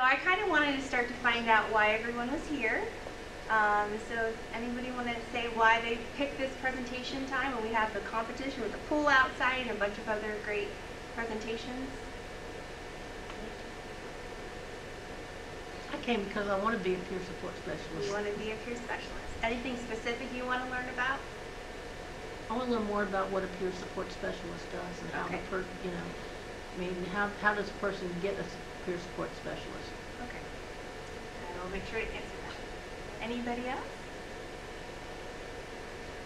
I kind of wanted to start to find out why everyone was here. So if anybody want to say why they picked this presentation time when we have the competition with the pool outside and a bunch of other great presentations? I came because I want to be a peer support specialist. You want to be a peer specialist. Anything specific you want to learn about? I want to learn more about what a peer support specialist does and how Okay. how does a person get a peer support specialist? Okay. I'll make sure to answer that. Anybody else?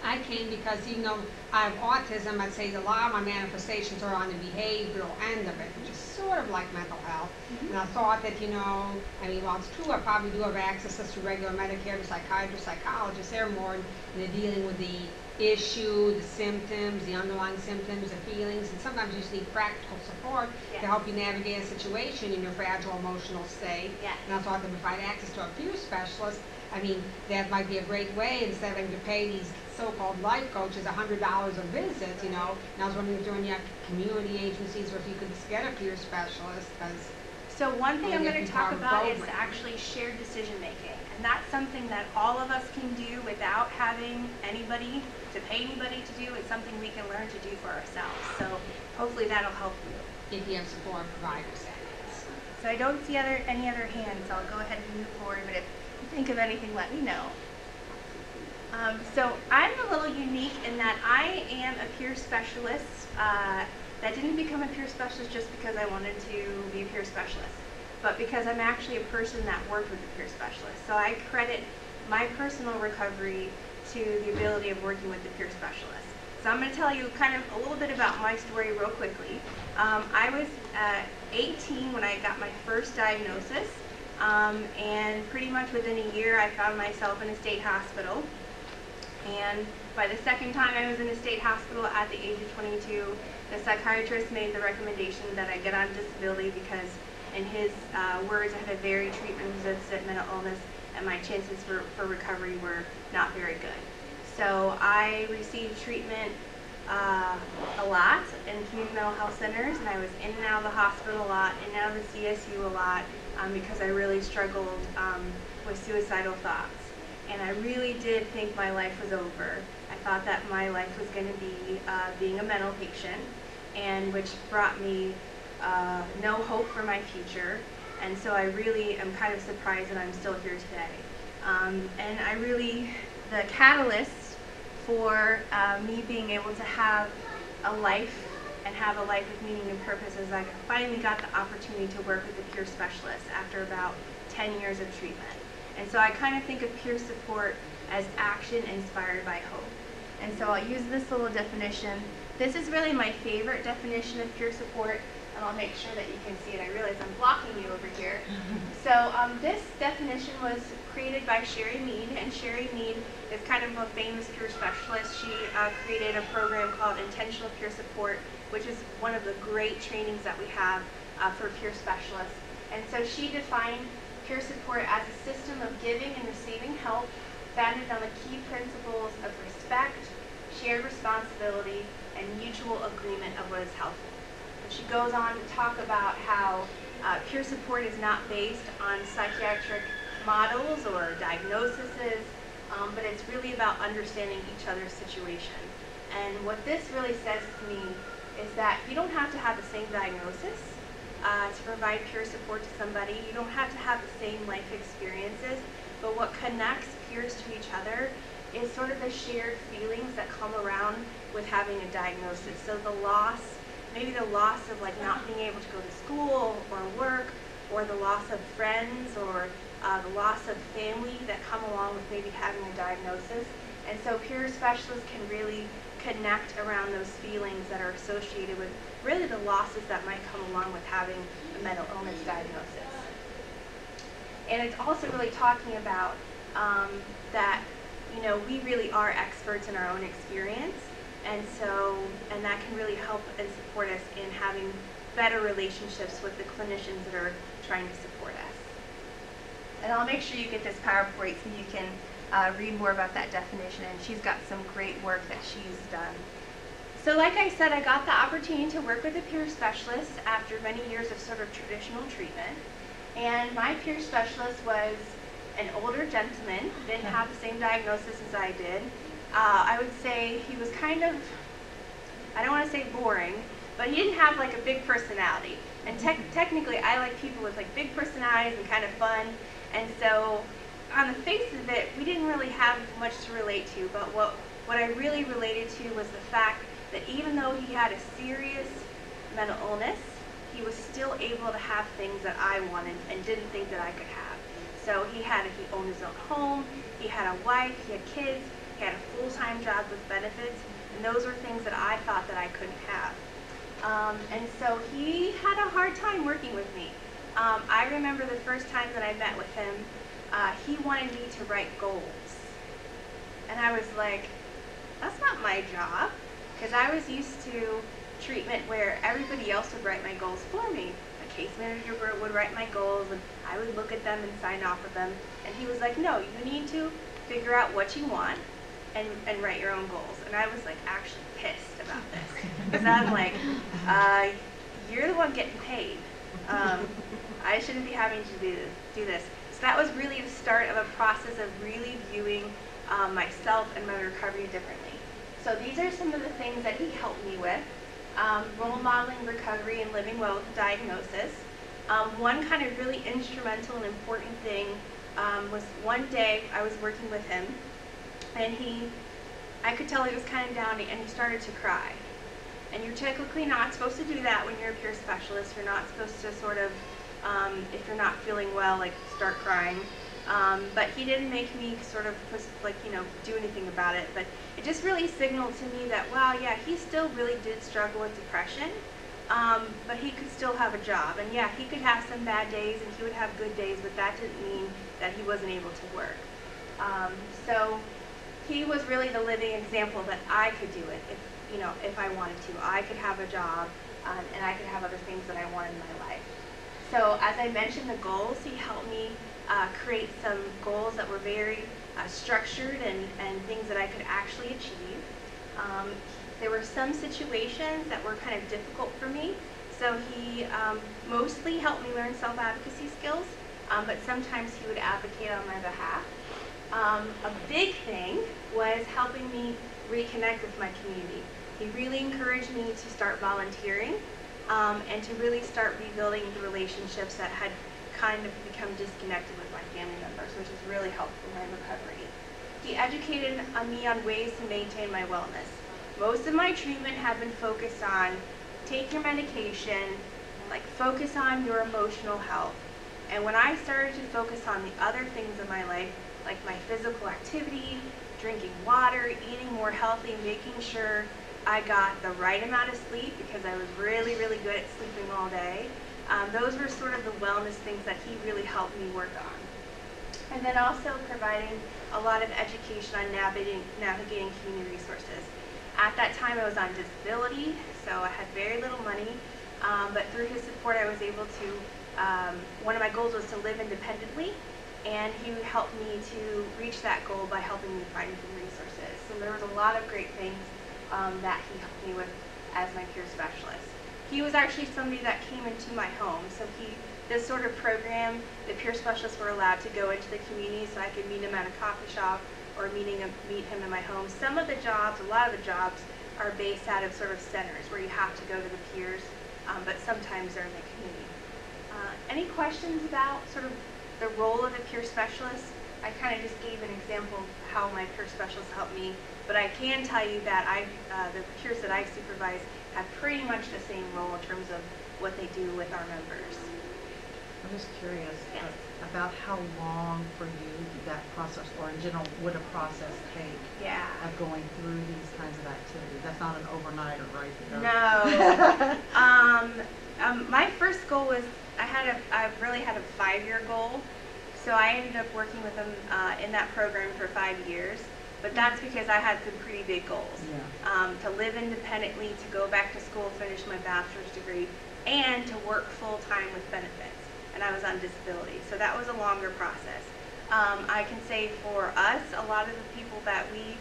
I came because even though I have autism, I'd say a lot of my manifestations are on the behavioral end of it, which is sort of like mental health. And I thought that, while it's true, I probably do have access to regular Medicare, to psychiatrists, psychologists. They're more dealing with the issue, the symptoms, the underlying symptoms, the feelings, and sometimes you just need practical support to help you navigate a situation in your fragile emotional state. Yes. And I thought that if I had access to a peer specialist, that might be a great way instead of having to pay these so-called life coaches $100 a visit, And I was wondering if there were any community agencies or if you could get a peer specialist. So one thing I'm going to talk about is actually shared decision making. And that's something that all of us can do without having anybody to pay anybody to do. It's something we can learn to do for ourselves. So hopefully that'll help you. If you have support providers, that is. So I don't see any other hands, so I'll go ahead and move forward. But if you think of anything, let me know. So I'm a little unique in that I am a peer specialist that didn't become a peer specialist just because I wanted to be a peer specialist, but because I'm actually a person that worked with a peer specialist. So I credit my personal recovery to the ability of working with the peer specialist. So I'm going to tell you kind of a little bit about my story real quickly. I was 18 when I got my first diagnosis, and pretty much within a year I found myself in a state hospital. And by the second time I was in a state hospital at the age of 22, the psychiatrist made the recommendation that I get on disability because, in his words, I had a very treatment-resistant mental illness and my chances for recovery were not very good. So I received treatment a lot in community mental health centers, and I was in and out of the hospital a lot, in and out of the CSU a lot, because I really struggled with suicidal thoughts. And I really did think my life was over. I thought that my life was going to be being a mental patient, and which brought me no hope for my future. And so I really am kind of surprised that I'm still here today. And the catalyst for me being able to have a life and have a life with meaning and purpose is I finally got the opportunity to work with a peer specialist after about 10 years of treatment. And so I kind of think of peer support as action inspired by hope. And so I'll use this little definition. This is really my favorite definition of peer support, and I'll make sure that you can see it. I realize I'm blocking you over here. So this definition was created by Sherry Mead, and Sherry Mead is kind of a famous peer specialist. She created a program called Intentional Peer Support, which is one of the great trainings that we have for peer specialists. And so she defined peer support as a system of giving and receiving help founded on the key principles of respect, shared responsibility, and mutual agreement of what is helpful. And she goes on to talk about how peer support is not based on psychiatric models or diagnoses, but it's really about understanding each other's situation. And what this really says to me is that you don't have to have the same diagnosis to provide peer support to somebody. You don't have to have the same life experiences, but what connects peers to each other is sort of the shared feelings that come around with having a diagnosis. So the loss, maybe the loss of like not being able to go to school or work, or the loss of friends, or the loss of family that come along with maybe having a diagnosis. And so peer specialists can really connect around those feelings that are associated with really the losses that might come along with having a mental illness diagnosis. And it's also really talking about that, we really are experts in our own experience, and that can really help and support us in having better relationships with the clinicians that are trying to support us. And I'll make sure you get this PowerPoint so you can read more about that definition, and she's got some great work that she's done. So like I said, I got the opportunity to work with a peer specialist after many years of sort of traditional treatment. And my peer specialist was an older gentleman, didn't have the same diagnosis as I did. I would say he was kind of, I don't want to say boring, but he didn't have like a big personality. And technically, I like people with like big personalities and kind of fun. And so, on the face of it, we didn't really have much to relate to. But what I really related to was the fact that even though he had a serious mental illness, he was still able to have things that I wanted and didn't think that I could have. So he owned his own home, he had a wife, he had kids, he had a full-time job with benefits, and those were things that I thought that I couldn't have. And so he had a hard time working with me. I remember the first time that I met with him, he wanted me to write goals. And I was like, that's not my job, because I was used to treatment where everybody else would write my goals for me. A case manager would write my goals, and I would look at them and sign off of them. And he was like, no, you need to figure out what you want and write your own goals. And I was like actually pissed about this, because I'm like, you're the one getting paid. I shouldn't be having to do this. So that was really the start of a process of really viewing myself and my recovery differently. So these are some of the things that he helped me with. Role modeling recovery and living well with the diagnosis. One kind of really instrumental and important thing was one day I was working with him, and I could tell he was kind of down, and he started to cry. And you're typically not supposed to do that when you're a peer specialist. You're not supposed to sort of, if you're not feeling well, like start crying. But he didn't make me sort of do anything about it. But it just really signaled to me that, wow, yeah, he still really did struggle with depression, but he could still have a job. And yeah, he could have some bad days and he would have good days, but that didn't mean that he wasn't able to work. So he was really the living example that I could do it if I wanted to. I could have a job, and I could have other things that I wanted in my life. So as I mentioned, the goals, he helped me create some goals that were very structured and things that I could actually achieve. There were some situations that were kind of difficult for me, so he mostly helped me learn self-advocacy skills, but sometimes he would advocate on my behalf. A big thing was helping me reconnect with my community. He really encouraged me to start volunteering and to really start rebuilding the relationships that had kind of become disconnected with my family members, which has really helped in my recovery. He educated me on ways to maintain my wellness. Most of my treatment had been focused on take your medication, like focus on your emotional health. And when I started to focus on the other things in my life, like my physical activity, drinking water, eating more healthy, making sure I got the right amount of sleep, because I was really, really good at sleeping all day. Those were sort of the wellness things that he really helped me work on. And then also providing a lot of education on navigating community resources. At that time I was on disability, so I had very little money, but through his support I was able to, one of my goals was to live independently, and he helped me to reach that goal by helping me find some resources. So there was a lot of great things that he helped me with as my peer specialist. He was actually somebody that came into my home, so this sort of program, the peer specialists were allowed to go into the community, so I could meet him at a coffee shop or meet him in my home. Some of the jobs, a lot of the jobs are based out of sort of centers where you have to go to the peers, but sometimes they're in the community. Any questions about sort of the role of a peer specialist? I kind of just gave an example of how my peer specialists helped me, but I can tell you that the peers that I supervise have pretty much the same role in terms of what they do with our members. I'm just curious Yes. about how long for you that process, or in general, would a process take Yeah. of going through these kinds of activities? That's not an overnighter, right? No. My first goal was I really had a 5-year goal, so I ended up working with them in that program for 5 years. But that's because I had some pretty big goals. Yeah. To live independently, to go back to school, finish my bachelor's degree, and to work full-time with benefits. And I was on disability, so that was a longer process. I can say for us, a lot of the people that we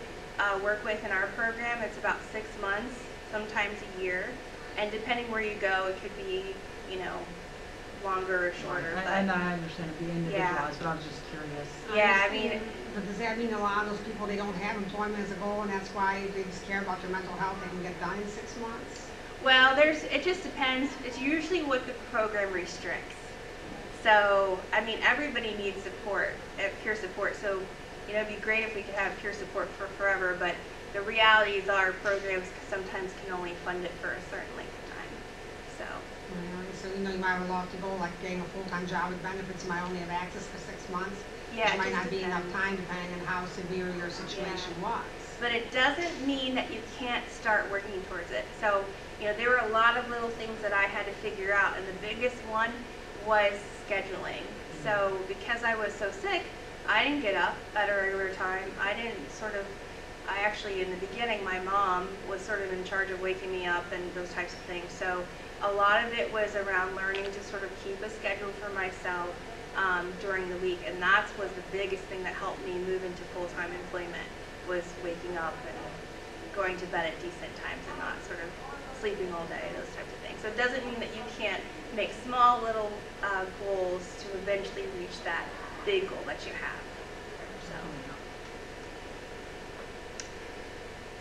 work with in our program, it's about 6 months, sometimes a year. And depending where you go, it could be, longer or shorter. But And I understand it being individualized, but I was just curious. yeah, I mean, But does that mean a lot of those people, they don't have employment as a goal, and that's why they just care about their mental health, they can get done in 6 months? well, it just depends. It's usually what the program restricts. So, I mean, everybody needs support, peer support. So, you know, it'd be great if we could have peer support for forever, but the realities are programs sometimes can only fund it for a certain length of time. So, So, you know, you might have a lot to go, like getting a full-time job with benefits, you might only have access for 6 months. yeah, There it might just not be enough depends. time depending on how severe your situation was. But it doesn't mean that you can't start working towards it. So, you know, there were a lot of little things that I had to figure out, and the biggest one was scheduling. So, because I was so sick, I didn't get up at a regular time. I actually, in the beginning, my mom was sort of in charge of waking me up and those types of things. So, a lot of it was around learning to sort of keep a schedule for myself during the week, and that was the biggest thing that helped me move into full-time employment, was waking up and going to bed at decent times and not sort of sleeping all day, those types of things. So it doesn't mean that you can't make small little goals to eventually reach that big goal that you have.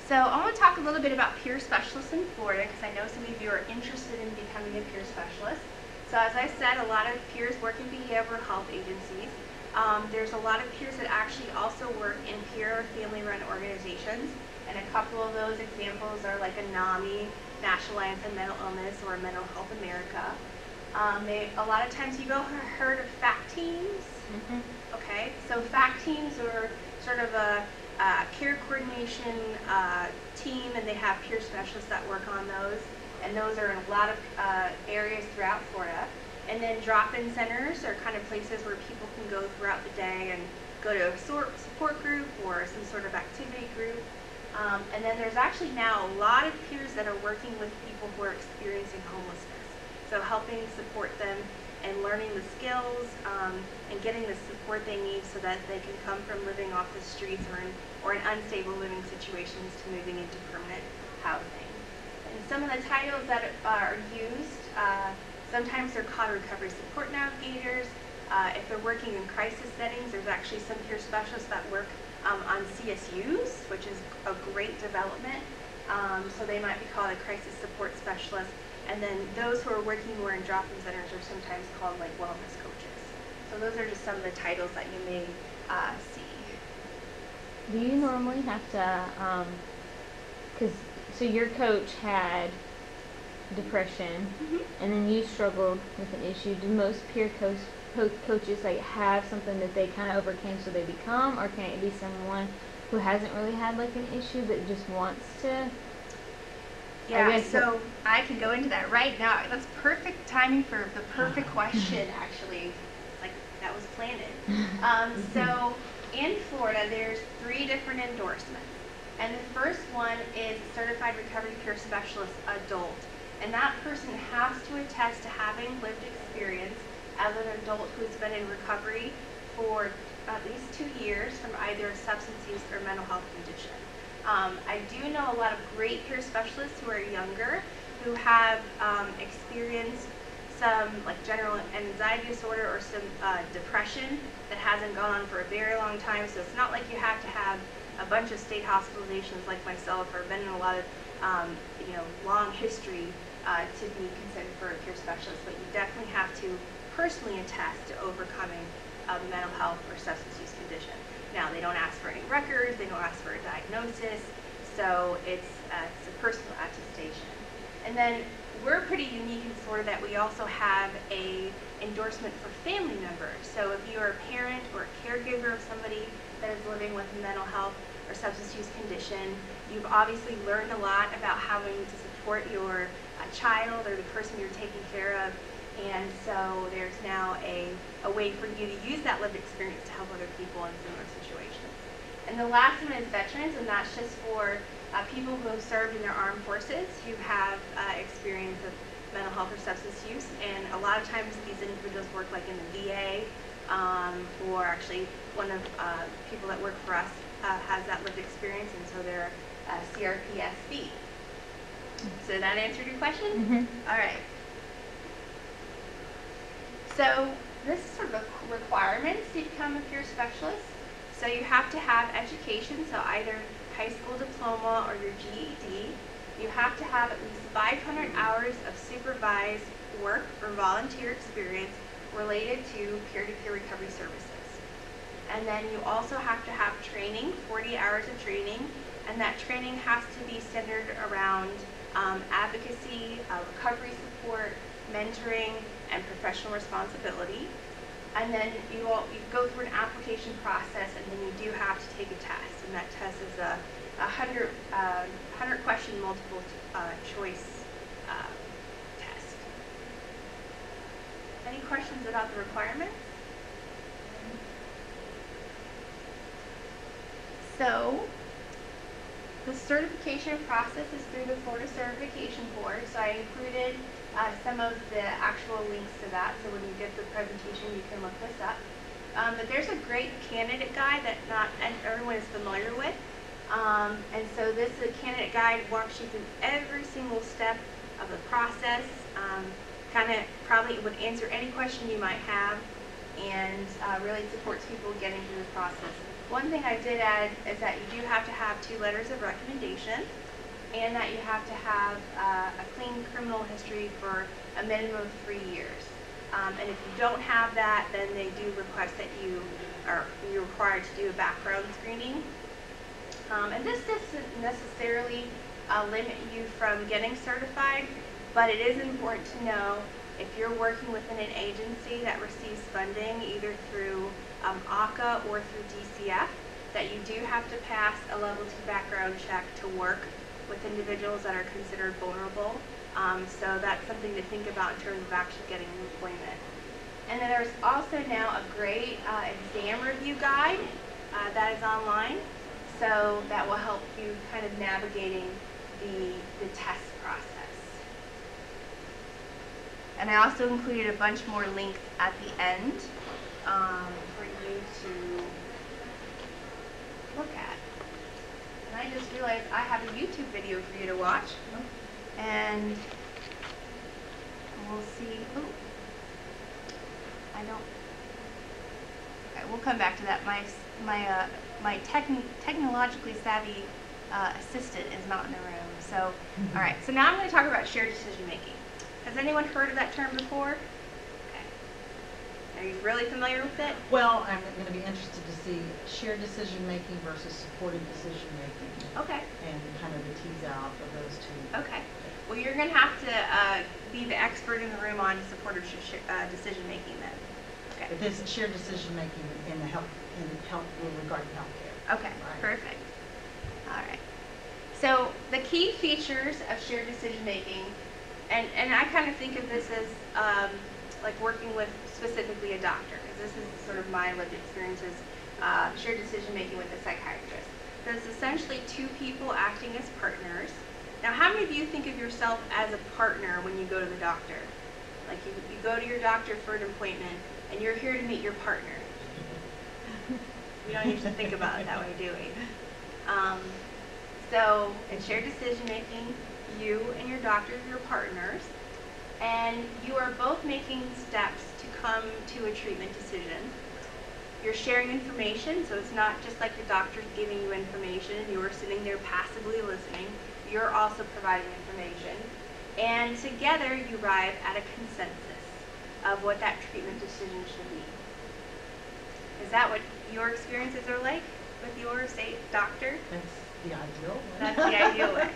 So I want to talk a little bit about peer specialists in Florida, because I know some of you are interested in becoming a peer specialist. So as I said, a lot of peers work in behavioral health agencies. There's a lot of peers that actually also work in peer or family-run organizations, and a couple of those examples are like a NAMI, National Alliance on Mental Illness, or Mental Health America. A lot of times you heard of FACT teams. Okay, so FACT teams are sort of a care coordination team, and they have peer specialists that work on those. And those are in a lot of areas throughout Florida. And then drop-in centers are kind of places where people can go throughout the day and go to a support group or some sort of activity group. And then there's actually now a lot of peers that are working with people who are experiencing homelessness. So helping support them and learning the skills and getting the support they need so that they can come from living off the streets or in unstable living situations to moving into permanent housing. And some of the titles that are used, sometimes they're called recovery support navigators. If they're working in crisis settings, there's actually some peer specialists that work on CSUs, which is a great development. So they might be called a crisis support specialist. And then those who are working more in drop-in centers are sometimes called like wellness coaches. So those are just some of the titles that you may see. Do you normally have to, so your coach had depression, and then you struggled with an issue. Do most peer coaches like have something that they kind of overcame so they become, or can it be someone who hasn't really had like an issue but just wants to? Yeah, so I can go into that right now. That's perfect timing for the perfect question, actually. Like, that was planted. So in Florida, there's 3 different endorsements. And the first one is Certified Recovery Peer Specialist Adult. And that person has to attest to having lived experience as an adult who's been in recovery for at least 2 years from either a substance use or mental health condition. I do know a lot of great peer specialists who are younger, who have experienced some like general anxiety disorder or some depression that hasn't gone on for a very long time. So it's not like you have to have a bunch of state hospitalizations like myself, or been in a lot of long history to be considered for a peer specialist. But you definitely have to personally attest to overcoming a mental health or substance use condition. Now, they don't ask for any records, they don't ask for a diagnosis, so it's a personal attestation. And then we're pretty unique in Florida that we also have a endorsement for family members. So if you're a parent or a caregiver of somebody that is living with a mental health or substance use condition, you've obviously learned a lot about having to support your child or the person you're taking care of. And so there's now a way for you to use that lived experience to help other people in similar situations. And the last one is veterans, and that's just for people who have served in their armed forces who have experience of mental health or substance use. And a lot of times these individuals work like in the VA, or actually one of people that work for us has that lived experience, and so they're CRPSB. So that answered your question? Mm-hmm. All right. So this is sort of a requirements to become a peer specialist. So you have to have education, so either high school diploma or your GED. You have to have at least 500 hours of supervised work or volunteer experience related to peer-to-peer recovery services. And then you also have to have training, 40 hours of training, and that training has to be centered around advocacy, recovery support, mentoring, and professional responsibility. And then you go through an application process, and then you do have to take a test, and that test is a 100 question multiple choice test. Any questions about the requirements? So the certification process is through the Florida Certification Board, so I included some of the actual links to that, so when you get the presentation you can look this up. But there's a great candidate guide that not everyone is familiar with. And so this candidate guide walks you through every single step of the process, kind of probably would answer any question you might have, and really supports people getting through the process. One thing I did add is that you do have to have 2 letters of recommendation, and that you have to have a clean criminal history for a minimum of 3 years. And if you don't have that, then they do request that you're required to do a background screening. And this doesn't necessarily limit you from getting certified, but it is important to know if you're working within an agency that receives funding either through ACA or through DCF, that you do have to pass a level 2 background check to work with individuals that are considered vulnerable. So that's something to think about in terms of actually getting employment. And then there's also now a great exam review guide that is online. So that will help you kind of navigating the test process. And I also included a bunch more links at the end for you to look at. And I just realized I have a YouTube video for you to watch. And we'll see. Ooh. I don't. Okay, we'll come back to that. My technologically savvy assistant is not in the room. So, all right. So now I'm going to talk about shared decision making. Has anyone heard of that term before? Okay. Are you really familiar with it? Well, I'm going to be interested to see shared decision making versus supported decision making. Okay. And kind of the tease out of those 2. Okay. Well, you're going to have to be the expert in the room on supported decision making then. Okay. But this shared decision making in health regarding healthcare. Okay. Right. Perfect. All right. So the key features of shared decision making, and I kind of think of this as like working with specifically a doctor, because this is sort of my lived experiences, shared decision making with a psychiatrist. So it's essentially 2 people acting as partners. Now, how many of you think of yourself as a partner when you go to the doctor? Like you go to your doctor for an appointment, and you're here to meet your partner. We don't usually think about it that way, do we? So in shared decision making, you and your doctor are your partners, and you are both making steps to come to a treatment decision. You're sharing information, so it's not just like the doctor's giving you information and you're sitting there passively listening. You're also providing information. And together you arrive at a consensus of what that treatment decision should be. Is that what your experiences are like with your, say, doctor? That's the ideal one. That's the ideal way.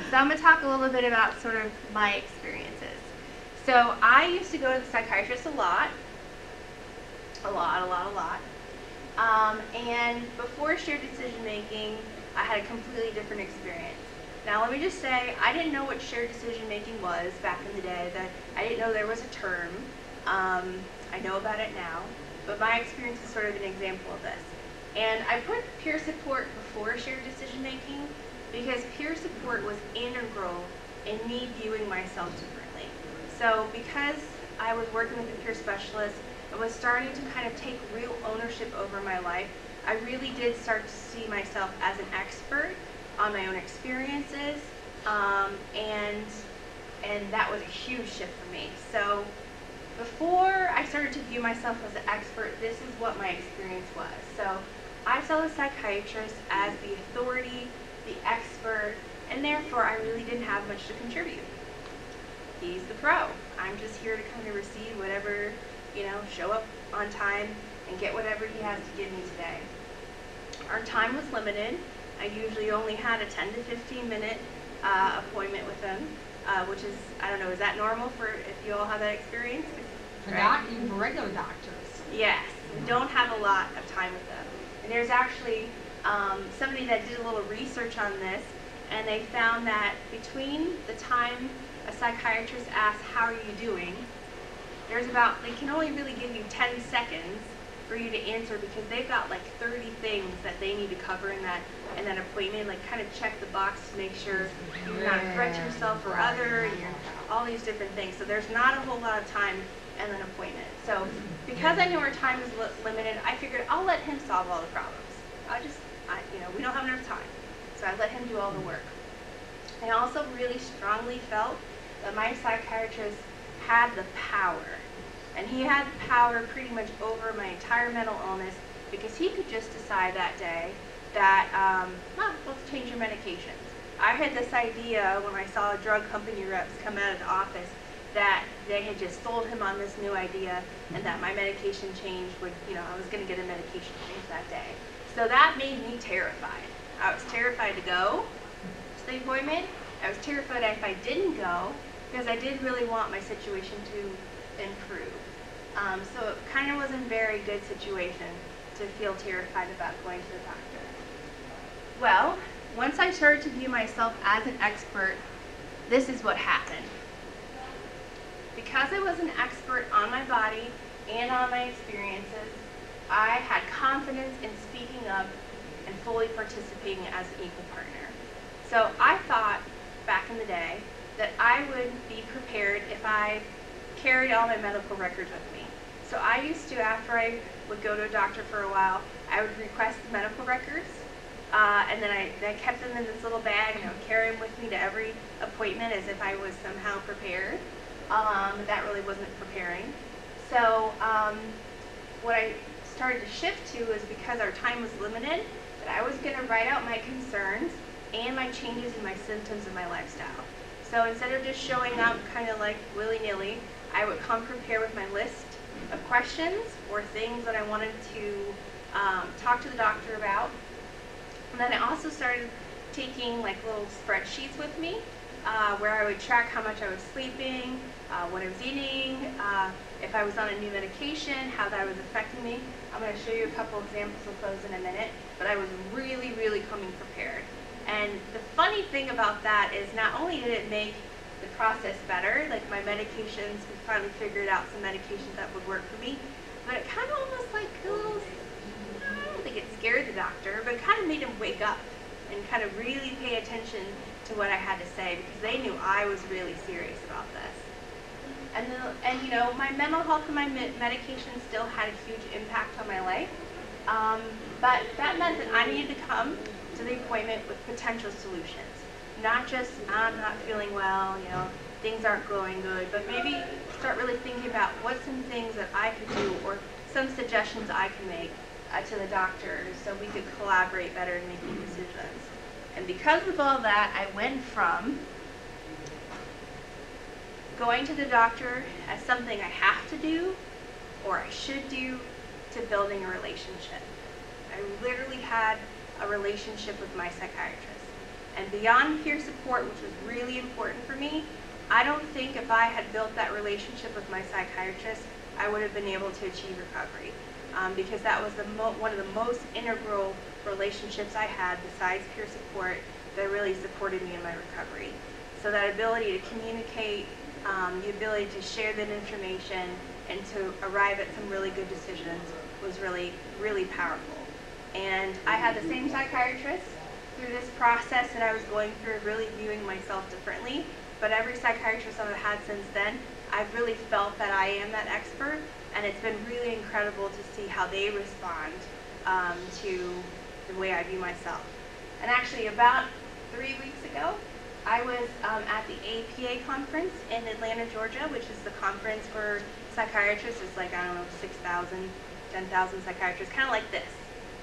So I'm going to talk a little bit about sort of my experiences. So I used to go to the psychiatrist a lot. And before shared decision making, I had a completely different experience. Now let me just say, I didn't know what shared decision making was back in the day. That I didn't know there was a term. I know about it now, but my experience is sort of an example of this. And I put peer support before shared decision making because peer support was integral in me viewing myself differently. So because I was working with a peer specialist and was starting to kind of take real ownership over my life, I really did start to see myself as an expert on my own experiences, and that was a huge shift for me. So before I started to view myself as an expert, this is what my experience was. So I saw the psychiatrist as the authority, the expert, and therefore I really didn't have much to contribute. He's the pro. I'm just here to kind of receive whatever, show up on time and get whatever he has to give me today. Our time was limited. I usually only had a 10 to 15 minute appointment with him, which is, I don't know, is that normal for if you all have that experience? Even for regular doctors. Yes, we don't have a lot of time with them. And there's actually somebody that did a little research on this, and they found that between the time a psychiatrist asks, "How are you doing?" they can only really give you 10 seconds for you to answer, because they've got like 30 things that they need to cover in that appointment, like kind of check the box to make sure you're not a threat to yourself or other, all these different things. So there's not a whole lot of time in an appointment. So because I knew our time was limited, I figured I'll let him solve all the problems. We don't have enough time. So I let him do all the work. I also really strongly felt that my psychiatrist had the power. And he had power pretty much over my entire mental illness, because he could just decide that day that, let's change your medications. I had this idea when I saw drug company reps come out of the office that they had just sold him on this new idea, and that my medication change would, I was going to get a medication change that day. So that made me terrified. I was terrified to go to the appointment. I was terrified if I didn't go, because I did really want my situation to improve. So it kind of wasn't a very good situation to feel terrified about going to the doctor. Well, once I started to view myself as an expert, this is what happened. Because I was an expert on my body and on my experiences, I had confidence in speaking up and fully participating as an equal partner. So I thought back in the day that I would be prepared if I carried all my medical records with me. So I used to, after I would go to a doctor for a while, I would request the medical records, and then I kept them in this little bag, and I would carry them with me to every appointment as if I was somehow prepared. That really wasn't preparing. So what I started to shift to is, because our time was limited, that I was going to write out my concerns and my changes in my symptoms and my lifestyle. So instead of just showing up kind of like willy-nilly, I would come prepared with my list of questions or things that I wanted to talk to the doctor about. And then I also started taking like little spreadsheets with me where I would track how much I was sleeping, what I was eating, if I was on a new medication, how that was affecting me. I'm going to show you a couple examples of those in a minute, but I was really, really coming prepared. And the funny thing about that is, not only did it make the process better, like my medications, we finally figured out some medications that would work for me, but it kind of almost like a little, I don't think it scared the doctor, but it kind of made him wake up and kind of really pay attention to what I had to say, because they knew I was really serious about this. And my mental health and my medication still had a huge impact on my life, but that meant that I needed to come to the appointment with potential solutions. Not just, I'm not feeling well, things aren't going good, but maybe start really thinking about what's some things that I could do, or some suggestions I can make to the doctor, so we could collaborate better in making decisions. And because of all that, I went from going to the doctor as something I have to do or I should do, to building a relationship. I literally had a relationship with my psychiatrist. And beyond peer support, which was really important for me, I don't think if I had built that relationship with my psychiatrist, I would have been able to achieve recovery. Because that was one of the most integral relationships I had, besides peer support, that really supported me in my recovery. So that ability to communicate, the ability to share that information, and to arrive at some really good decisions was really, really powerful. And I had the same psychiatrist through this process that I was going through, really viewing myself differently. But every psychiatrist I've had since then, I've really felt that I am that expert, and it's been really incredible to see how they respond to the way I view myself. And actually, about 3 weeks ago, I was at the APA conference in Atlanta, Georgia, which is the conference for psychiatrists. It's like, I don't know, 6,000, 10,000 psychiatrists, kind of like this,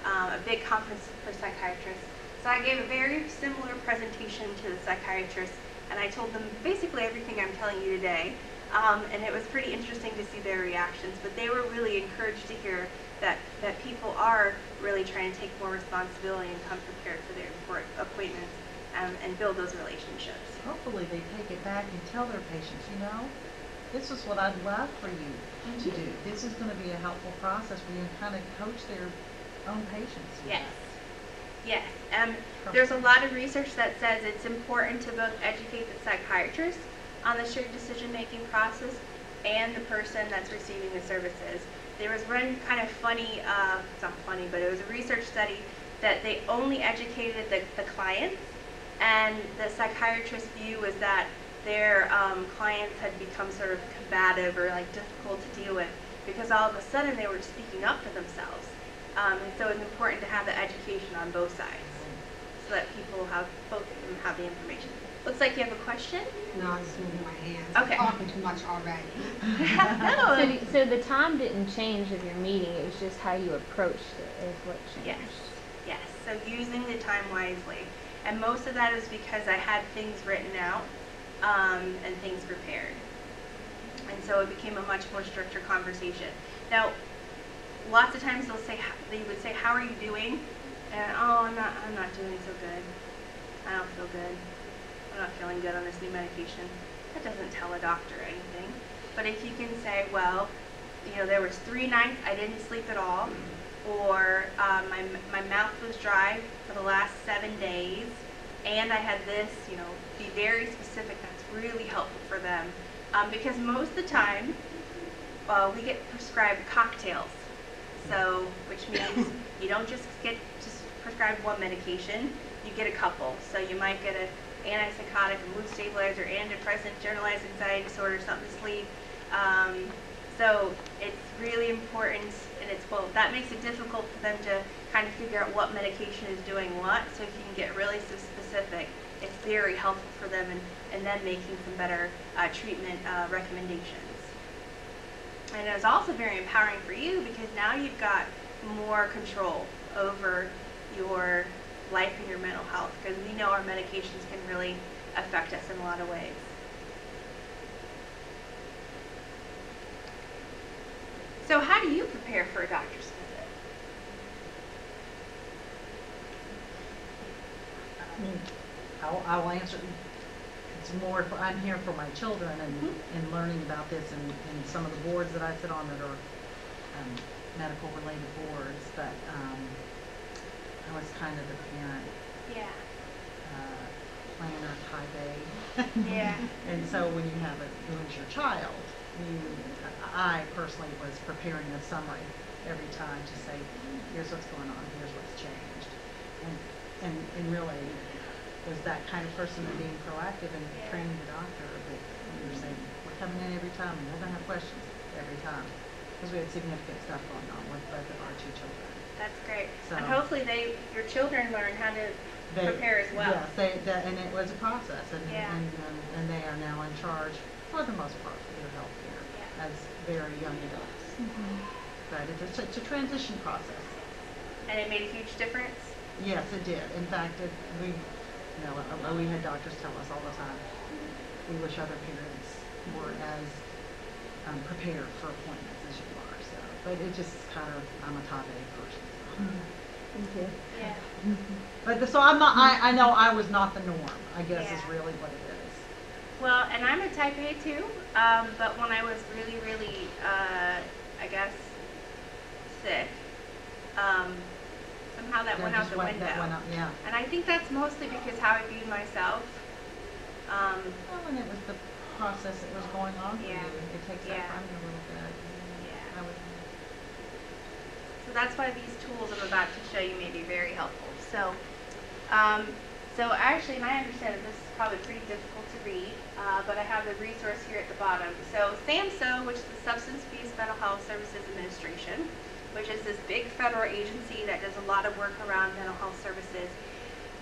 a big conference for psychiatrists. So I gave a very similar presentation to the psychiatrists, and I told them basically everything I'm telling you today. And it was pretty interesting to see their reactions, but they were really encouraged to hear that people are really trying to take more responsibility and come prepared for their appointments and build those relationships. Hopefully they take it back and tell their patients, you know, this is what I'd love for you to do. This is going to be a helpful process for you and kind of coach their own patients. Yes. Yes. There's a lot of research that says it's important to both educate the psychiatrist on the shared decision-making process and the person that's receiving the services. There was one kind of funny, it's not funny, but it was a research study that they only educated the clients, and the psychiatrist's view was that their clients had become sort of combative or like difficult to deal with because all of a sudden they were speaking up for themselves. And so it's important to have the education on both sides so that people have, both of them have the information. Looks like you have a question? No, I'm just moving my hands. Okay. I'm talking too much already. No. So the time didn't change of your meeting, it was just how you approached it is what changed. Yes, yes. So using the time wisely. And most of that is because I had things written out and things prepared. And so it became a much more stricter conversation. Now, lots of times they would say, how are you doing? And, oh, I'm not doing so good. I don't feel good. I'm not feeling good on this new medication. That doesn't tell a doctor anything. But if you can say, well, you know, there was 3 nights I didn't sleep at all, or my mouth was dry for the last 7 days, and I had this, you know, be very specific. That's really helpful for them. Because most of the time, we get prescribed cocktails. So, which means you don't just get prescribed one medication, you get a couple. So you might get an antipsychotic, a mood stabilizer, antidepressant, generalized anxiety disorder, something to sleep. So it's really important, and that makes it difficult for them to kind of figure out what medication is doing what. So if you can get really specific, it's very helpful for them and then making some better treatment recommendations. And it's also very empowering for you because now you've got more control over your life and your mental health, because we know our medications can really affect us in a lot of ways. So how do you prepare for a doctor's visit? I'll answer. It's more, I'm here for my children and learning about this and some of the boards that I sit on that are medical related boards, but I was kind of the parent, planner type A. Yeah. And so when you have who's your child, I personally was preparing a summary every time to say, here's what's going on, here's what's changed. And really was that kind of person of being proactive and training the doctor that we were saying, we're coming in every time and we're going to have questions every time. Because we had significant stuff going on with both of our 2 children. That's great. So, and hopefully your children learn how to prepare as well. Yes, and it was a process, and they are now in charge, for the most part, of their health care as very young adults. But it's a transition process. And it made a huge difference? Yes, it did. In fact, we had doctors tell us all the time, we wish other parents were as prepared for appointments as you are. So, but it just kind of, I'm a type A person. Thank you. Yeah. But so I'm not. I know I was not the norm. I guess is really what it is. Well, and I'm a type A too, but when I was really, really, I guess, sick, somehow that went out the window. That went out, yeah. And I think that's mostly because how I viewed myself. Well, and it was the process that was going on for you. It takes that from you a little bit. Yeah. I would. So that's why these tools I'm about to show you may be very helpful. So, so actually, and I understand that this is probably pretty difficult to read, but I have the resource here at the bottom. So SAMHSA, which is the Substance Abuse Mental Health Services Administration, which is this big federal agency that does a lot of work around mental health services,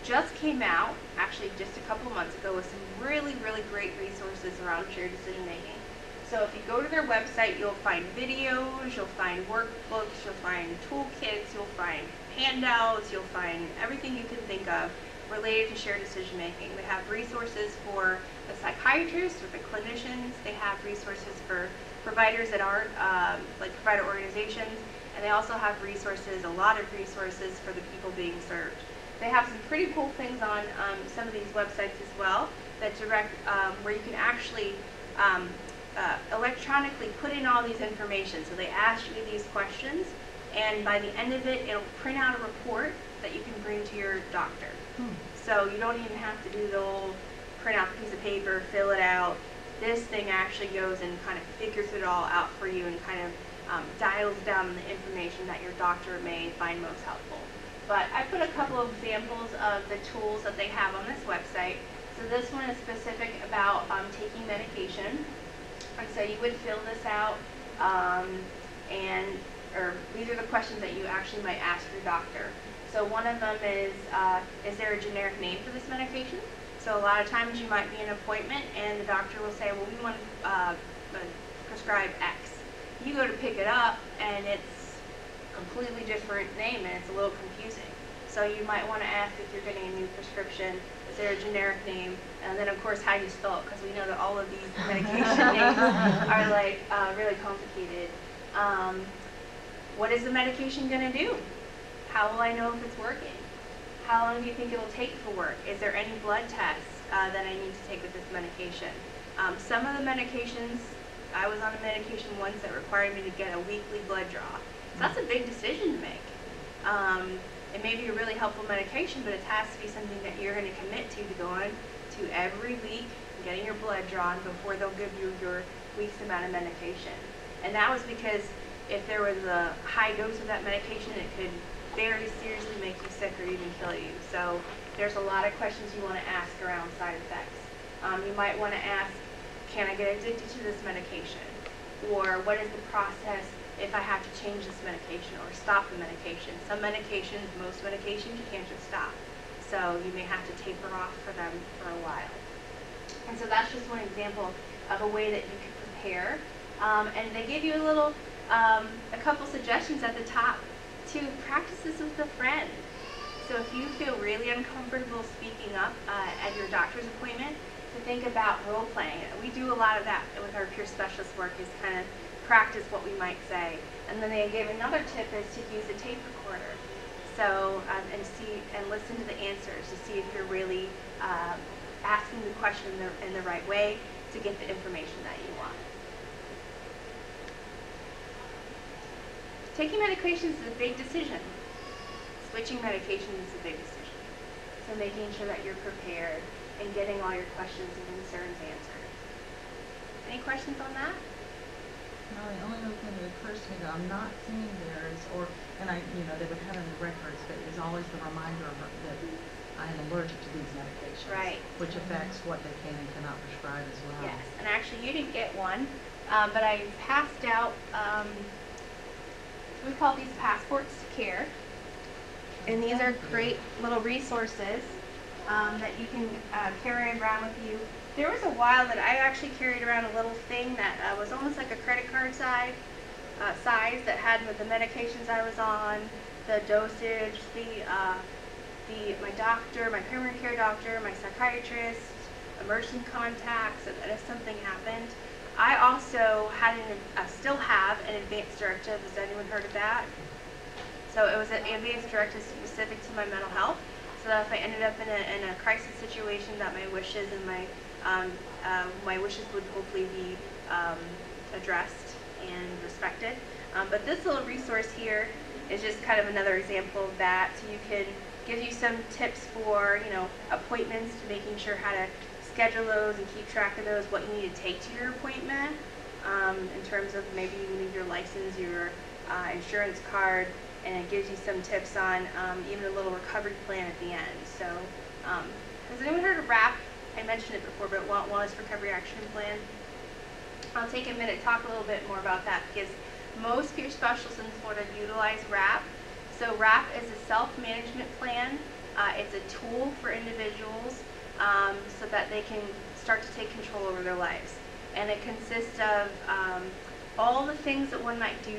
just came out, actually just a couple months ago, with some really, really great resources around shared decision making. So if you go to their website, you'll find videos, you'll find workbooks, you'll find toolkits, you'll find handouts, you'll find everything you can think of related to shared decision making. They have resources for the psychiatrists or the clinicians. They have resources for providers that aren't like provider organizations, and they also have resources, a lot of resources for the people being served. They have some pretty cool things on some of these websites as well that direct where you can actually electronically put in all these information. So they ask you these questions, and by the end of it, it'll print out a report that you can bring to your doctor. So you don't even have to do the old print out the piece of paper, fill it out. This thing actually goes and kind of figures it all out for you and kind of dials down the information that your doctor may find most helpful. But I put a couple of examples of the tools that they have on this website. So this one is specific about taking medication. And so you would fill this out, or these are the questions that you actually might ask your doctor. So one of them is there a generic name for this medication? So a lot of times you might be in an appointment and the doctor will say, well, we want to prescribe X. You go to pick it up and it's a completely different name and it's a little confusing. So you might want to ask if you're getting a new prescription, is there a generic name? And then of course how you spell it, because we know that all of these medication names are like really complicated. What is the medication going to do? How will I know if it's working? How long do you think it'll take to work? Is there any blood tests that I need to take with this medication? Some of the medications, I was on a medication once that required me to get a weekly blood draw. So that's a big decision to make. It may be a really helpful medication, but it has to be something that you're going to commit to go on to every week, getting your blood drawn before they'll give you your week's amount of medication. And that was because if there was a high dose of that medication, it could very seriously make you sick or even kill you. So there's a lot of questions you want to ask around side effects. You might want to ask, can I get addicted to this medication? Or what is the process if I have to change this medication or stop the medication? Some medications, most medications, you can't just stop. So you may have to taper off for them for a while. And so that's just one example of a way that you can prepare. And they give you a couple suggestions at the top to practice this with a friend. So if you feel really uncomfortable speaking up at your doctor's appointment, to think about role playing. We do a lot of that with our peer specialist work, is kind of practice what we might say. And then they gave another tip is to use a tape recorder. So and listen to the answers to see if you're really asking the question in the right way to get the information that you want. Taking medications is a big decision. Switching medications is a big decision. So making sure that you're prepared and getting all your questions and concerns answered. Any questions on that? No, the only other thing that occurs to me that I'm not seeing there is, they would have it in the records, but is always the reminder that I am allergic to these medications. Right. Which affects what they can and cannot prescribe as well. Yes, and actually you didn't get one, but I passed out, we call these passports to care. And these are great little resources that you can carry around with you. There was a while that I actually carried around a little thing that was almost like a credit card size that had the medications I was on, the dosage, my doctor, my primary care doctor, my psychiatrist, emergency contacts, and if something happened. I also had still have an advance directive. Has anyone heard of that? So it was an advance directive specific to my mental health, so that if I ended up in a crisis situation, that my wishes and my wishes would hopefully be addressed and respected. But this little resource here is just kind of another example of that. So you can give you some tips for appointments, to making sure how to schedule those and keep track of those, what you need to take to your appointment, in terms of maybe you need your license, your insurance card, and it gives you some tips on even a little recovery plan at the end. So has anyone heard of WRAP? I mentioned it before, but Wellness Recovery Action Plan. I'll take a minute to talk a little bit more about that, because most peer specialists in Florida utilize WRAP. So WRAP is a self-management plan It's a tool for individuals so that they can start to take control over their lives. And it consists of all the things that one might do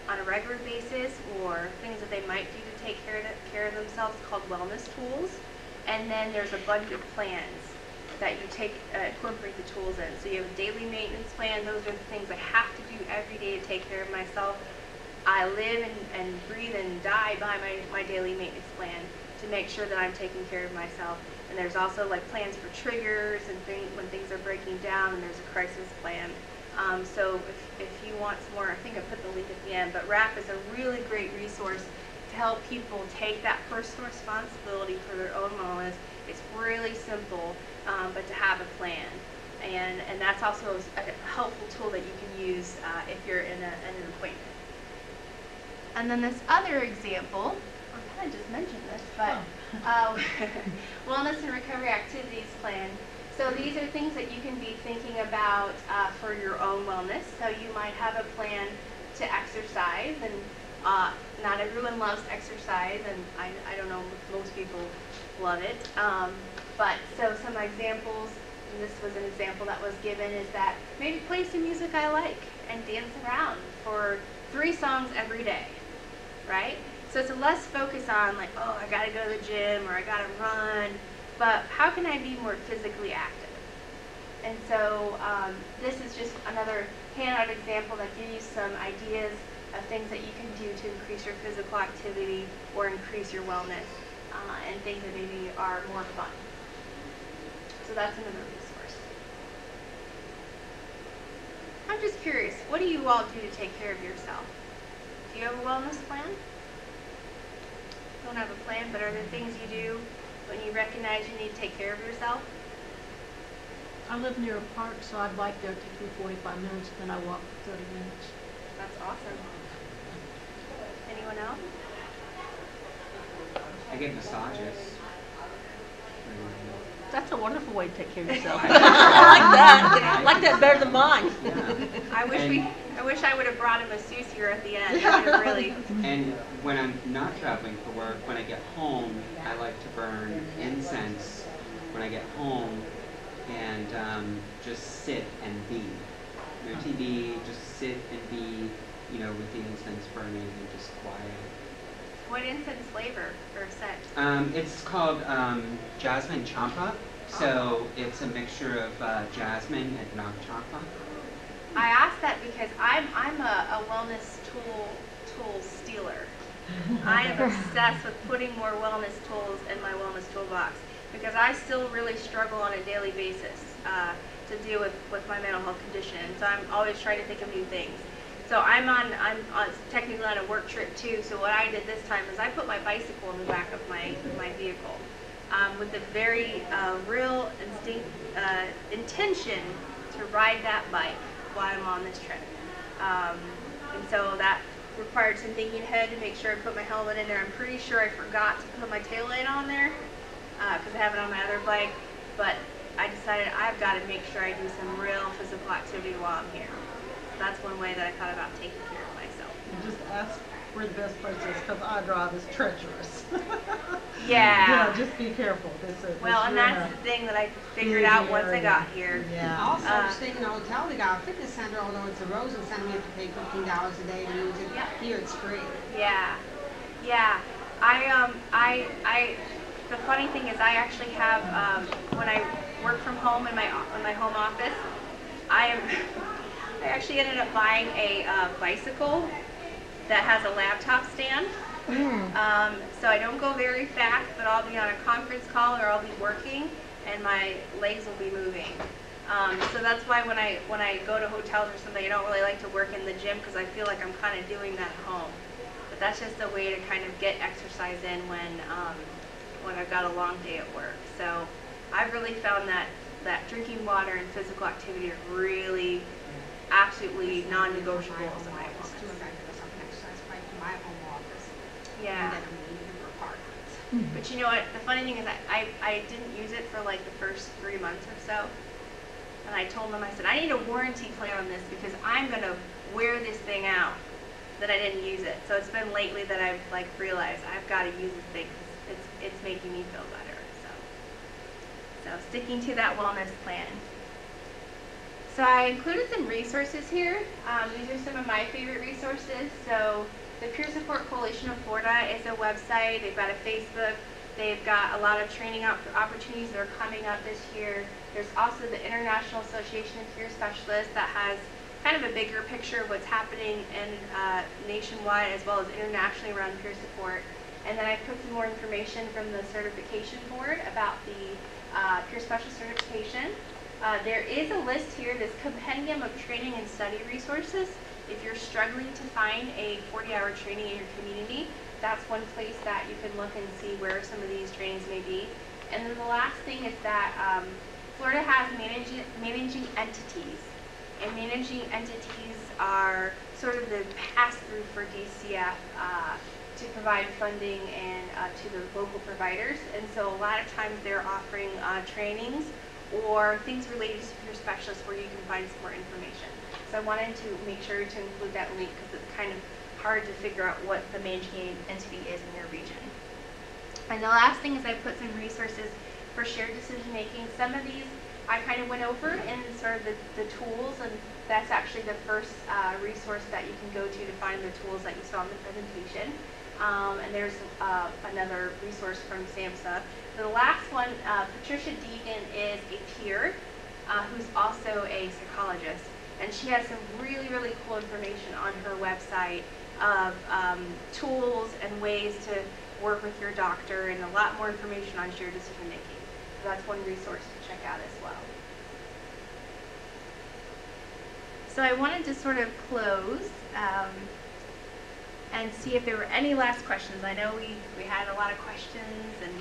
on a regular basis or things that they might do to take care of themselves called wellness tools. And then there's a bunch of plans that you incorporate the tools in. So you have a daily maintenance plan. Those are the things I have to do every day to take care of myself. I live and breathe and die by my daily maintenance plan to make sure that I'm taking care of myself. And there's also like plans for triggers and when things are breaking down, and there's a crisis plan. So if you want some more, I think I put the link at the end, but WRAP is a really great resource to help people take that personal responsibility for their own wellness. It's really simple, but to have a plan. And that's also a helpful tool that you can use if you're in an appointment. And then this other example, I kind of just mentioned this, but Wellness and Recovery Activities Plan. So these are things that you can be thinking about for your own wellness. So you might have a plan to exercise, and not everyone loves exercise, and I don't know if most people love it. But so some examples, and this was an example that was given, is that maybe play some music I like and dance around for 3 songs every day, right? So it's a less focus on like, oh, I gotta go to the gym or I gotta run, but how can I be more physically active? And so this is just another handout example that gives you some ideas of things that you can do to increase your physical activity or increase your wellness, and things that maybe are more fun. So that's another resource. I'm just curious, what do you all do to take care of yourself? Do you have a wellness plan? Don't have a plan, but are there things you do when you recognize you need to take care of yourself? I live near a park, so I'd like there to take me 45 minutes, then I walk for 30 minutes. That's awesome. Anyone else? I get massages. That's a wonderful way to take care of yourself. I like that. I like that better than mine. Yeah. I wish I would have brought a masseuse here at the end. That would have really. And when I'm not traveling for work, when I get home, I like to burn incense when I get home and just sit and be. No TV, just sit and be, with the incense burning and just quiet. What incense flavor or scent? It's called Jasmine Champa. So it's a mixture of jasmine and Nag Champa. I asked that because I'm a wellness tool stealer. I am obsessed with putting more wellness tools in my wellness toolbox because I still really struggle on a daily basis to deal with my mental health condition. So I'm always trying to think of new things. So I'm technically on a work trip too. So what I did this time is I put my bicycle in the back of my vehicle with the very real intention to ride that bike while I'm on this trip. And so that required some thinking ahead to make sure I put my helmet in there. I'm pretty sure I forgot to put my taillight on there because I have it on my other bike. But I decided I've got to make sure I do some real physical activity while I'm here. That's one way that I thought about taking care of myself. And just ask where the best place is, because I drive is treacherous. Yeah. Just be careful. Well, and that's the thing that I figured out once I got here. Yeah. Also, staying in a hotel, we got a fitness center, although it's a Rosen Center, we have to pay $15 a day to use it. Yep. Here it's free. Yeah. The funny thing is, I actually have when I work from home in my home office, I actually ended up buying a bicycle that has a laptop stand. So I don't go very fast, but I'll be on a conference call or I'll be working, and my legs will be moving. So that's why when I go to hotels or something, I don't really like to work in the gym because I feel like I'm kind of doing that at home. But that's just a way to kind of get exercise in when I've got a long day at work. So I've really found that drinking water and physical activity are really absolutely non-negotiables in my office office. too. I got to go something exercise right to my home office. Yeah. And then I'm leaving for apartments. But you know what? The funny thing is that I didn't use it for like the first 3 months or so. And I told them, I said, I need a warranty plan on this because I'm going to wear this thing out that I didn't use it. So it's been lately that I've like realized I've got to use this thing. it's making me feel better. So sticking to that wellness plan. So I included some resources here. These are some of my favorite resources. So the Peer Support Coalition of Florida is a website. They've got a Facebook. They've got a lot of training opportunities that are coming up this year. There's also the International Association of Peer Specialists that has kind of a bigger picture of what's happening in nationwide as well as internationally around peer support. And then I put some more information from the certification board about the peer specialist certification. There is a list here, this compendium of training and study resources. If you're struggling to find a 40-hour training in your community, that's one place that you can look and see where some of these trainings may be. And then the last thing is that Florida has managing entities. And managing entities are sort of the pass-through for DCF to provide funding and to the local providers. And so a lot of times they're offering trainings or things related to peer specialists where you can find some more information. So I wanted to make sure to include that link because it's kind of hard to figure out what the managing entity is in your region. And the last thing is I put some resources for shared decision making. Some of these I kind of went over in sort of the tools, and that's actually the first resource that you can go to find the tools that you saw in the presentation. And there's another resource from SAMHSA. The last one, Patricia Deegan is a peer who's also a psychologist, and she has some really, really cool information on her website of tools and ways to work with your doctor and a lot more information on shared decision making. So that's one resource to check out as well. So I wanted to sort of close and see if there were any last questions. I know we had a lot of questions and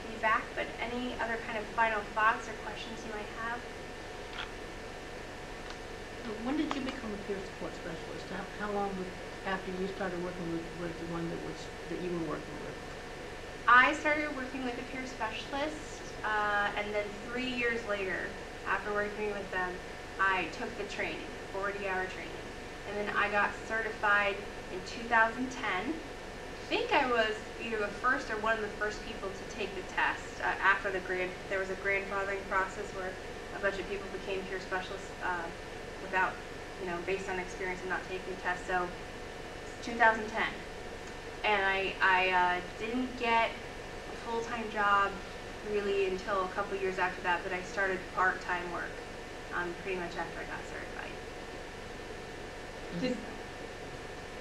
feedback, but any other kind of final thoughts or questions you might have? When did you become a peer support specialist? How long after you started working with the one that you were working with? I started working with a peer specialist, and then 3 years later, after working with them, I took the training, 40-hour training, and then I got certified in 2010. I think I was either the first or one of the first people to take the test. After there was a grandfathering process where a bunch of people became peer specialists without, based on experience and not taking the test. So it's 2010, and I didn't get a full-time job really until a couple years after that. But I started part-time work pretty much after I got certified.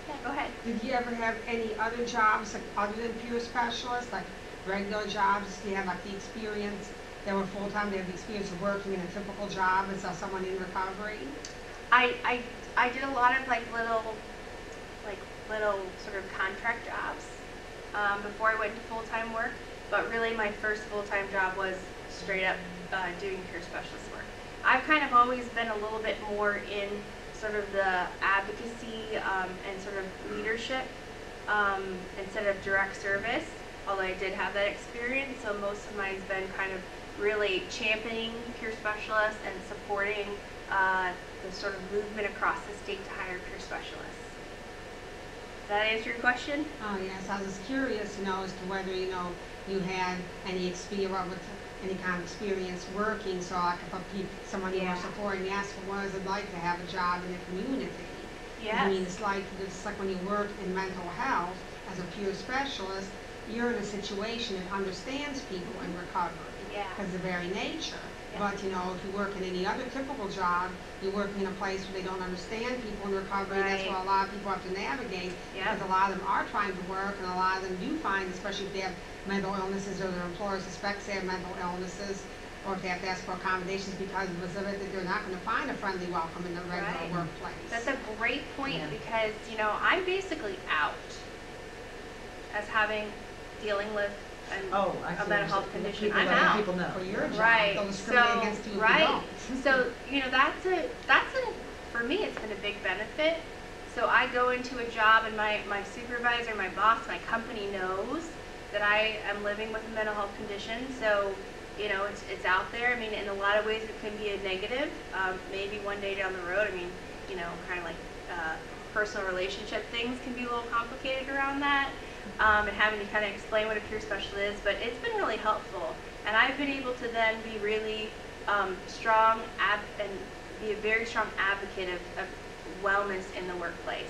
Yeah, go ahead. Did you ever have any other jobs other than peer specialists, like regular jobs? Do you have like the experience that were full-time? Do you have the experience of working in a typical job as someone in recovery? I did a lot of little sort of contract jobs before I went to full-time work, but really my first full-time job was straight up doing peer specialist work. I've kind of always been a little bit more in sort of the advocacy and sort of leadership instead of direct service, although I did have that experience. So most of mine's been kind of really championing peer specialists and supporting the sort of movement across the state to hire peer specialists. Does that answer your question? Oh, yes. I was curious, as to whether, you had any experience with any kind of experience working, so I could put someone you were supporting ask for what is it like to have a job in the community. Yes. I mean, it's like when you work in mental health as a peer specialist, you're in a situation that understands people in recovery. Yeah. Because of the very nature. Yeah. But, if you work in any other typical job, you're working in a place where they don't understand people in recovery. Right. That's what a lot of people have to navigate. Yep. Because a lot of them are trying to work, and a lot of them do find, especially if they have mental illnesses or their employer suspects they have mental illnesses, or if they have to ask for accommodations because of it, that they're not going to find a friendly welcome in the regular Right. workplace. That's a great point Yeah. because, I'm basically out as dealing with I see a what mental you're health saying. condition. People I'm know, out. people know. For your job, Right. they'll discriminate So, against you if right. you don't. So, that's a for me it's been a big benefit. So I go into a job and my supervisor, my boss, my company knows that I am living with a mental health condition. So, it's out there. I mean, in a lot of ways it can be a negative. Maybe one day down the road, kind of like personal relationship things can be a little complicated around that. and having to kind of explain what a peer specialist is, but it's been really helpful. And I've been able to then be really strong and be a very strong advocate of wellness in the workplace.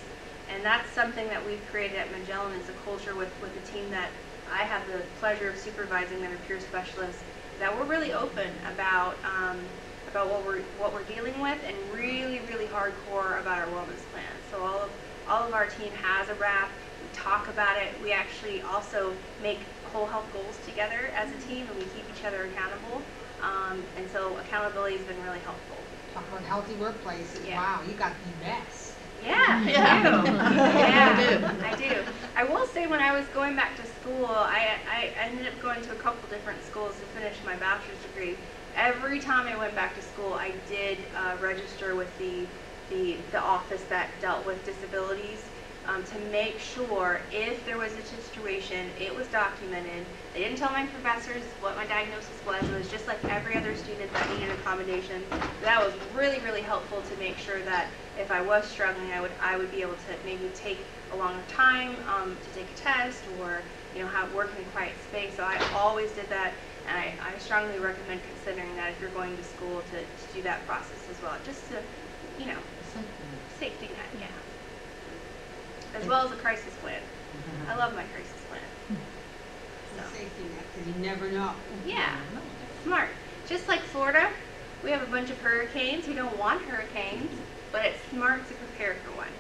And that's something that we've created at Magellan, is a culture with the team that I have the pleasure of supervising, that are peer specialists, that we're really open about what we're dealing with, and really hardcore about our wellness plan. So all of our team has a wrap. We talk about it. We actually also make whole health goals together as a team, and we keep each other accountable. And so accountability has been really helpful. Talk about healthy workplaces. Yeah. Wow, you got the best. Yeah, Yeah. I do. I will say, when I was going back to school, I ended up going to a couple different schools to finish my bachelor's degree. Every time I went back to school, I did register with the office that dealt with disabilities, to make sure if there was a situation, it was documented. They didn't tell my professors what my diagnosis was. It was just like every other student that needed accommodation. That was really helpful to make sure that if I was struggling, I would be able to maybe take a longer time to take a test, or work in a quiet space. So I always did that, and I strongly recommend considering that if you're going to school to do that process as well, just to safety net, yeah. As well as a crisis plan. I love my crisis plan. It's a safety net, because you never know. Yeah, smart. Just like Florida, we have a bunch of hurricanes. We don't want hurricanes, but it's smart to prepare for one.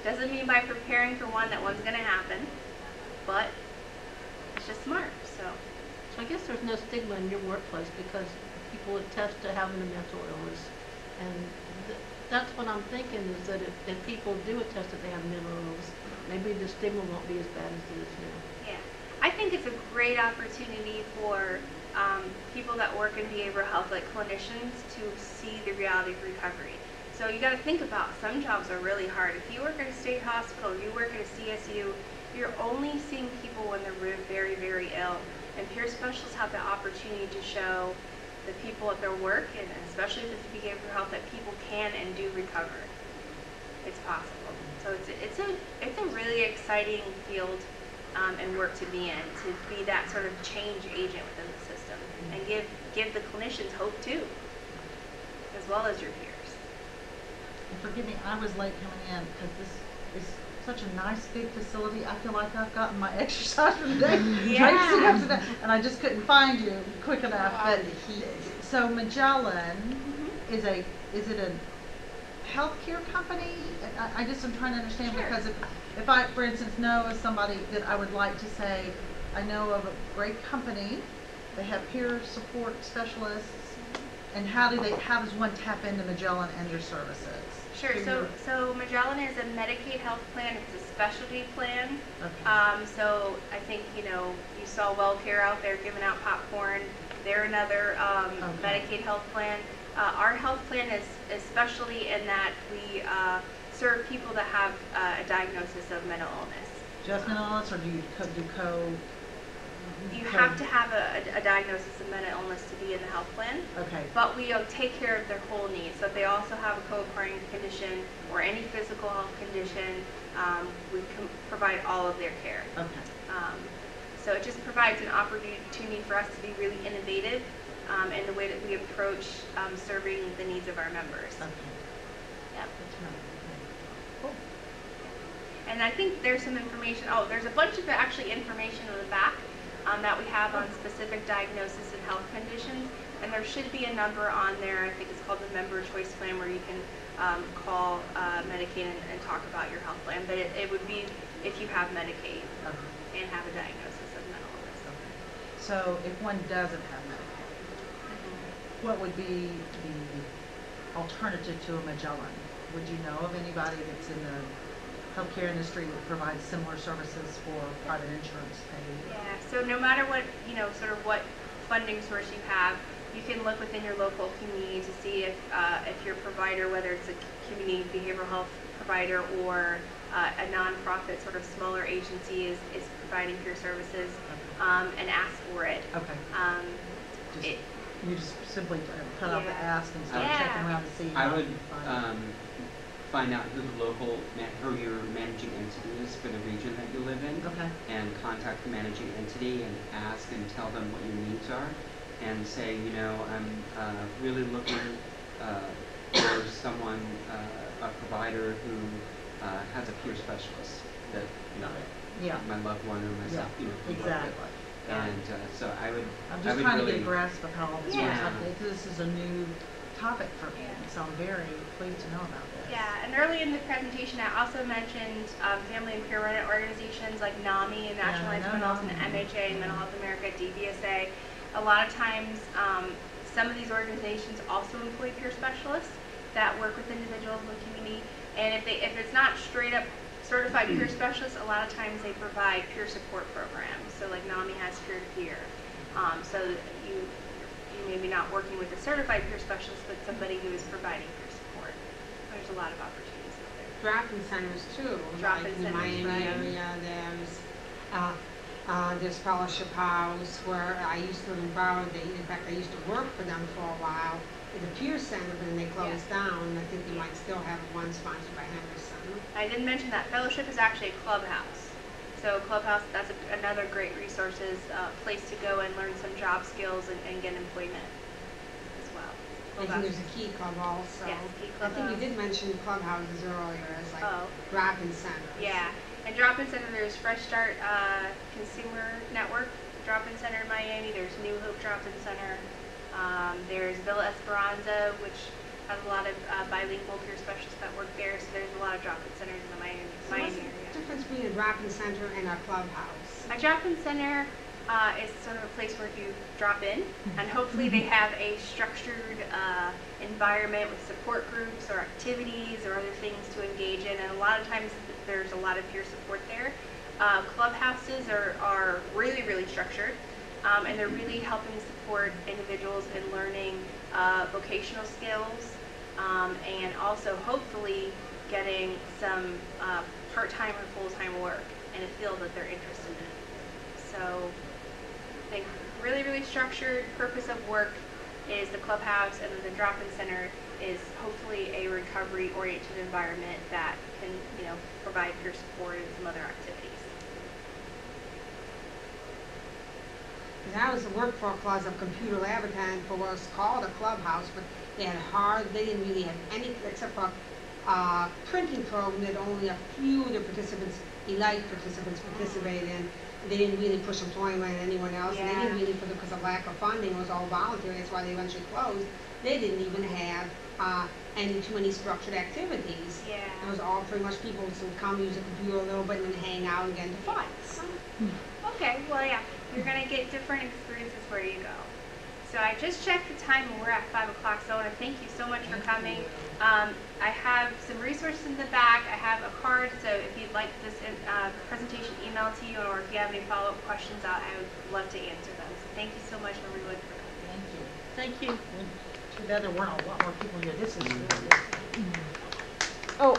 Doesn't mean by preparing for one that one's going to happen, but it's just smart. So So I guess there's no stigma in your workplace, because people attest to having a mental illness. And that's what I'm thinking, is that if people do attest that they have mental illness, maybe the stigma won't be as bad as it is now. yeah, I think it's a great opportunity for people that work in behavioral health, like clinicians, to see the reality of recovery. So you got to think about, some jobs are really hard. If you work at a state hospital, you work at a CSU, you're only seeing people when they're very ill. And peer specialists have the opportunity to show the people at their work, and especially if it's behavioral health, that people can and do recover. It's possible. So it's a really exciting field and work to be in, to be that sort of change agent within the system, and give the clinicians hope too, as well as your peers. And forgive me, I was late coming in because this is such a nice big facility. I feel like I've gotten my exercise for the day. Yeah. Traipsing up to that, and I just couldn't find you quick enough. But so Magellan is it a healthcare company? I just am trying to understand. Sure. Because if I, for instance, know of somebody that I would like to say, I know of a great company, they have peer support specialists, and how does one tap into Magellan and your services? Sure. So Magellan is a Medicaid health plan. It's a specialty plan. Okay. So I think you saw WellCare out there giving out popcorn. They're another Okay. Medicaid health plan. Our health plan is specialty in that we serve people that have a diagnosis of mental illness. Just mental illness, or do you co? You have to have a diagnosis of mental illness to be in the health plan. Okay. But we take care of their whole needs. So if they also have a co-occurring condition or any physical health condition, we can provide all of their care. Okay. So it just provides an opportunity for us to be really innovative in the way that we approach serving the needs of our members. Okay. Yep. Good to know. Okay. Cool. And I think there's some information. Oh, there's a bunch of actually information on the back that we have on specific diagnosis and health conditions. And there should be a number on there. I think it's called the Member Choice Plan, where you can call Medicaid and talk about your health plan. But it would be if you have Medicaid Okay. and have a diagnosis of mental illness. Okay. So if one doesn't have Medicaid, what would be the alternative to a Magellan? Would you know of anybody that's in the healthcare industry that provides similar services for private insurance paid? Yeah, so no matter what, sort of what funding source you have, you can look within your local community to see if your provider, whether it's a community behavioral health provider or a nonprofit sort of smaller agency is providing peer services, and ask for it. Okay. You just simply cut out the Yeah. ask and start Yeah. checking around to see. I how would you find it. find out who the local, who your managing entity is for the region that you live in. Okay. And contact the managing entity and ask and tell them what your needs are. And say, you know, I'm really looking for someone, a provider who has a peer specialist that, you know, Yeah. my loved one or myself, you know, can work with. Exactly. Got it. And so I would, I'm I just would trying to really, get a grasp of how all this Yeah. works. Because this is a new topic for me, Yeah. so I'm very pleased to know about this. Yeah, and early in the presentation, I also mentioned family and peer-run organizations like NAMI, National I Alliance know for Mental Health, and NAMI. MHA, Mental Health America, DVSA. A lot of times, some of these organizations also employ peer specialists that work with individuals in the community. And if it's not straight up certified peer specialists, a lot of times they provide peer support programs. So like NAMI has peer-to-peer. So you maybe not working with a certified peer specialist, but somebody who is providing peer support. There's a lot of opportunities out there. Drop-in centers too, Drop-in like in the centers, Miami right. area, there's Fellowship House where I used to live in Broward. In fact, I used to work for them for a while at the Peer Center, but then they closed down. I think they might still have one sponsored by Henderson. I didn't mention that Fellowship is actually a clubhouse. So clubhouse, that's another great resources, place to go and learn some job skills and get employment as well. I think there's a Key Club also. Yes, Key I think you Club. did mention clubhouses earlier as like Oh. drop-in centers. Yeah, and Drop-In Center, there's Fresh Start Consumer Network Drop-In Center in Miami. There's New Hope Drop-In Center. There's Villa Esperanza, which has a lot of bilingual peer specialists that work there. So there's a lot of drop-in centers in the Miami So what's area. the difference between a drop-in center and a clubhouse? A drop-in center is sort of a place where you drop in, and hopefully they have a structured environment with support groups or activities or other things to engage in. And a lot of times there's a lot of peer support there. Clubhouses are really, really structured, and they're really helping support individuals in learning vocational skills, and also hopefully getting some part-time or full-time work in a field that they're interested in. So I think really, really structured purpose of work is the clubhouse, and then the drop-in center is hopefully a recovery-oriented environment that can, you know, provide peer support and some other activities. Because I was worked for a class of Computer Lab at the time for what was called a clubhouse, but they didn't really have any, except for a printing program that only a few of the participants, elite participants, participate in. They didn't really push employment on anyone else, and they Yeah. didn't really, because of lack of funding, it was all voluntary, that's why they eventually closed. They didn't even have too many structured activities. Yeah. It was all pretty much people would come, use a computer a little bit, and then hang out and get into fights. Okay, well, yeah, you're going to get different experiences where you go. So I just checked the time, and we're at 5 o'clock, so I want to thank you so much for coming. I have some resources in the back. I have a card, so if you'd like this presentation emailed to you, or if you have any follow-up questions, I would love to answer them. So thank you so much, Marie Wood, for coming. Thank you. Thank you. Too bad there weren't a lot more people here. This is really good. Oh,